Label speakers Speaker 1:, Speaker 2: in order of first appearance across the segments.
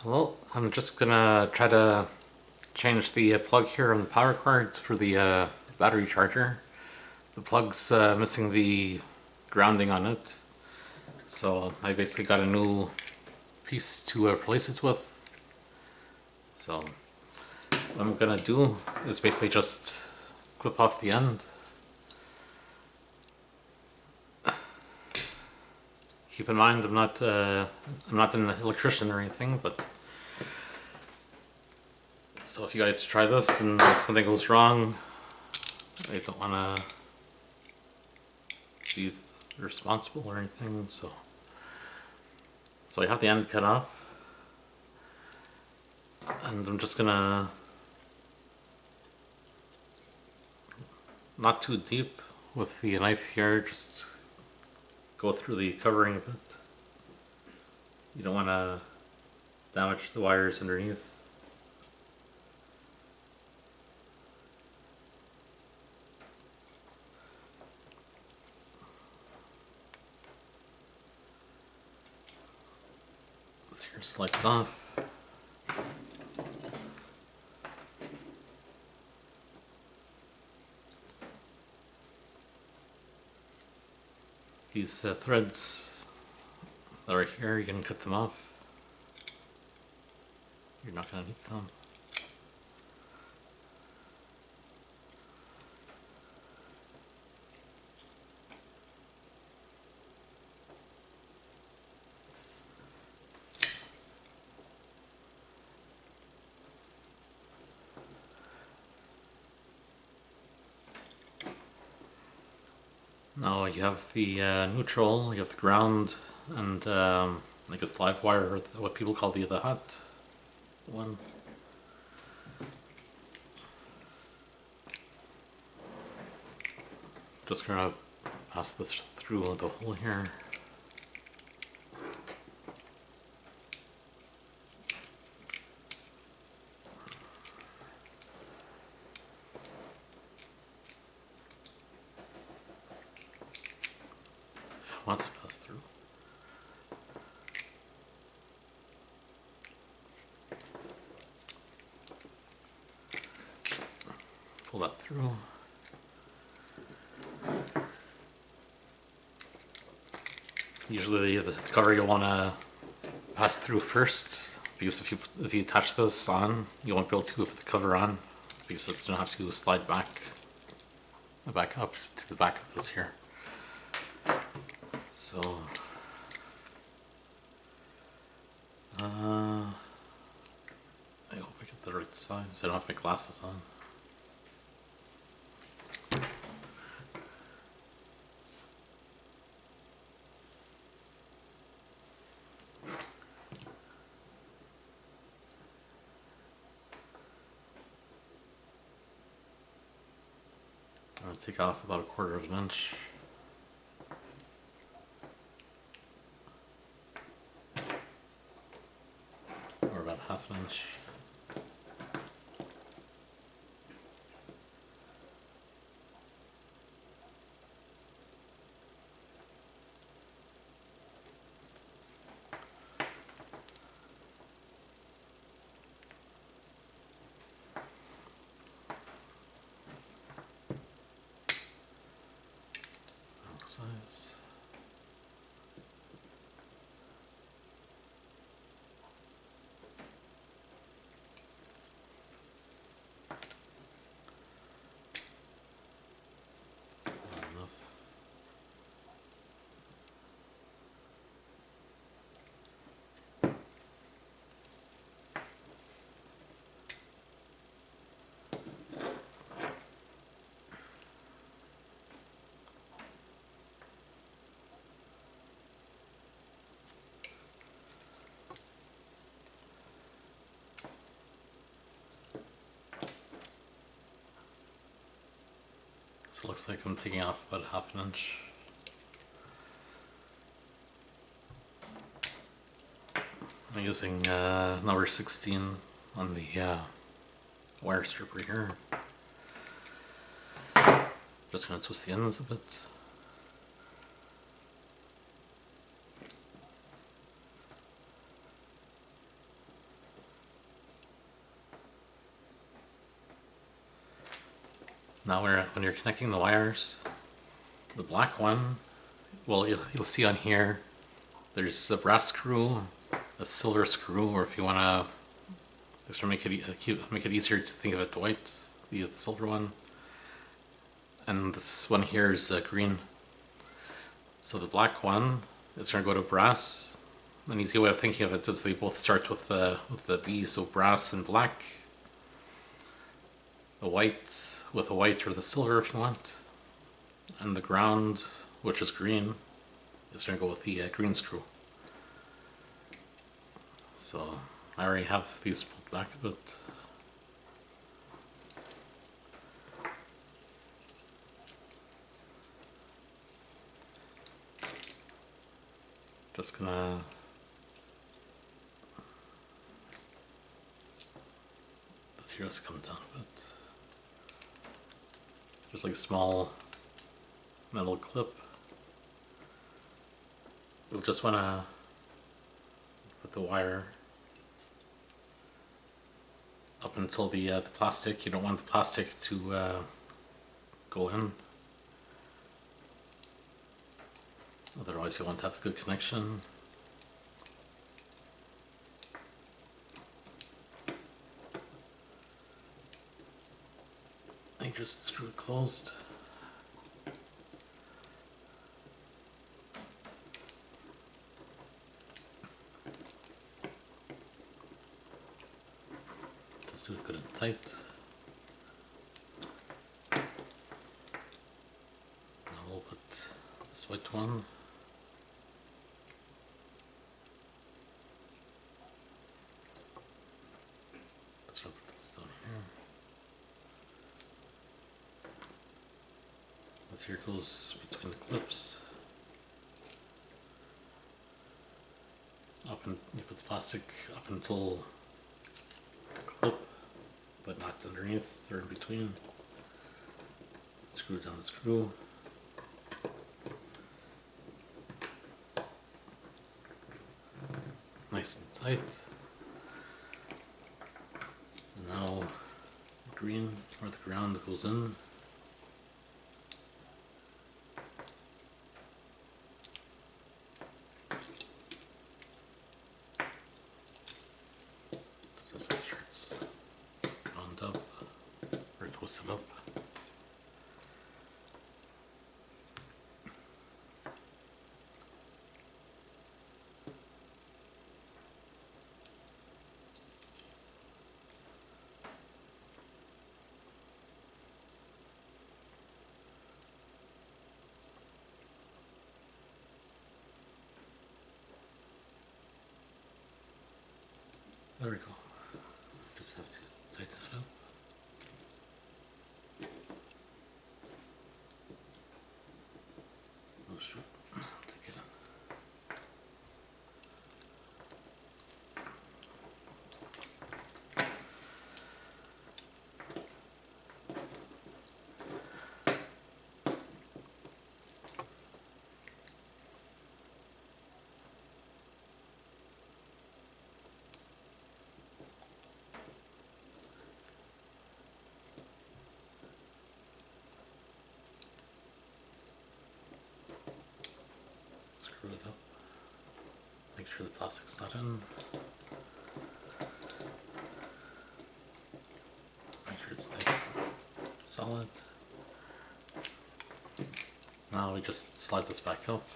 Speaker 1: Hello, I'm just gonna try to change the plug here on the power cord for the battery charger. The plug's missing the grounding on it, so I basically got a new piece to replace it with. So what I'm gonna do is basically just clip off the end. Keep in mind I'm not an electrician or anything, but so if you guys try this and something goes wrong, I don't want to be responsible or anything. So I have the end cut off, and I'm just gonna, not too deep with the knife here, just go through the covering a bit. You don't want to damage the wires underneath. This here slides off. These threads that are here, you can cut them off. You're not going to need them. Now you have the neutral, you have the ground, and I guess the live wire, or what people call the hot one. Just gonna pass this through the hole here. If it wants to pass through. Pull that through. Usually the cover you'll want to pass through first, because if you attach this on, you won't be able to put the cover on, because it's going to have to slide back up to the back of this here. So I hope I get the right size. I don't have my glasses on. I'll take off about 1/4 of an inch. Or about 1/2 an inch. Size. Not enough. So it looks like I'm taking off about 1/2 an inch. I'm using number 16 on the wire stripper here. Just gonna twist the ends a bit. Now when you're connecting the wires, the black one, well, you'll see on here, there's a brass screw, a silver screw, or if you want to just to make it easier to think of it, the white, the silver one, and this one here is green. So the black one is going to go to brass. An easy way of thinking of it is they both start with the B, so brass and black. The white with the white or the silver if you want, and the ground, which is green, is going to go with the green screw. So I already have these pulled back a bit. Just gonna let's hear this come down a bit. There's like a small metal clip. You'll just wanna put the wire up until the plastic. You don't want the plastic to go in. Otherwise you won't have a good connection. I just screw it closed. Just do it good and tight. Now we'll put this white one. Let's put this down here. This here goes between the clips. Up and you put the plastic up until the clip, but not underneath or in between. Screw down the screw. Nice and tight. And now green, or the ground, goes in. Just make sure it's wound up or twisted up. There we go. Just have to tighten it up. Oh shoot, take it in. Screw it up. Make sure the plastic's not in. Make sure it's nice and solid. Now we just slide this back up.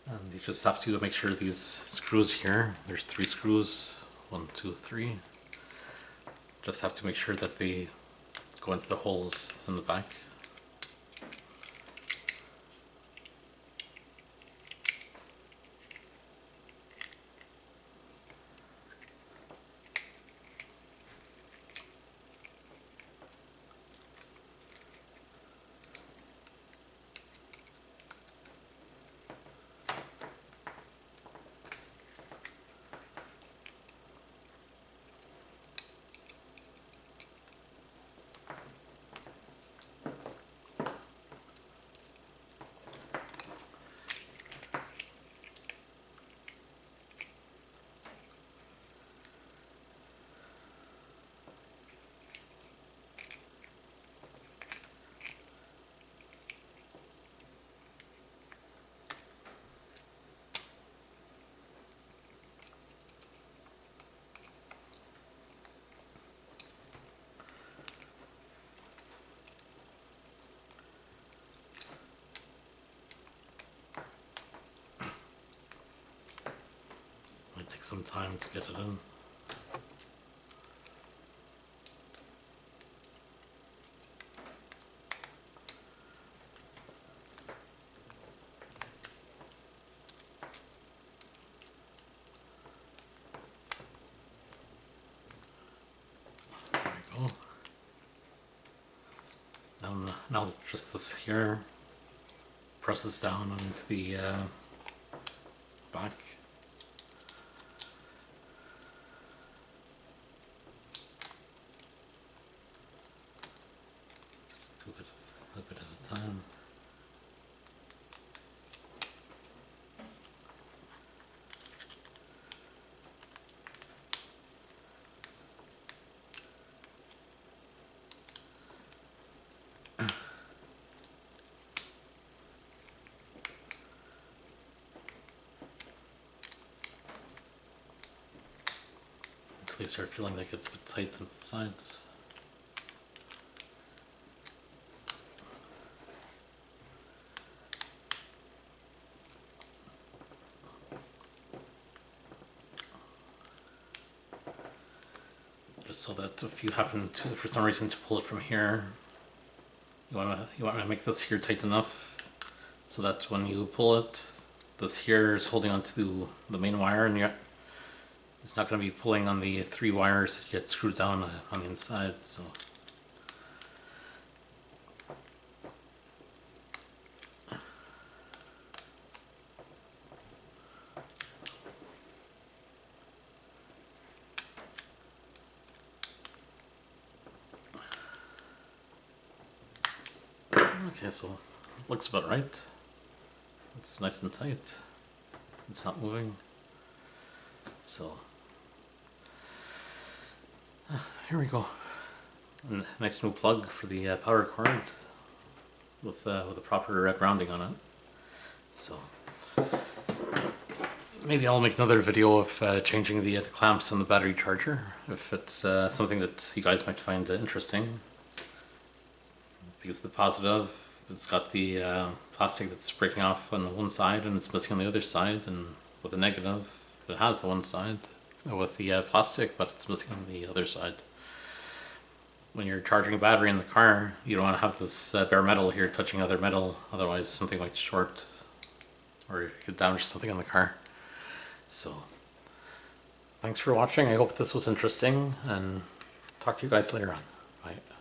Speaker 1: And you just have to make sure these screws here, there's 3 screws, 1, 2, 3. Just have to make sure that they go into the holes in the back. some time to get it in. There we go. Now just this here presses down onto the back. Just do it a bit at a time. Until you start feeling like it's a bit tight on the sides. Just so that if you happen to, for some reason, to pull it from here, you want to make this here tight enough so that when you pull it, this here is holding onto the main wire, and it's not going to be pulling on the 3 wires that get screwed down on the inside. So okay, so looks about right. It's nice and tight. It's not moving. So here we go. A nice new plug for the power cord with a proper grounding on it. So maybe I'll make another video of changing the clamps on the battery charger if it's something that you guys might find interesting. Because the positive, it's got the plastic that's breaking off on one side and it's missing on the other side, and with the negative, it has the one side with the plastic, but it's missing on the other side. When you're charging a battery in the car, you don't want to have this bare metal here touching other metal, otherwise something might short or you could damage something on the car. So thanks for watching. I hope this was interesting, and talk to you guys later on. Bye.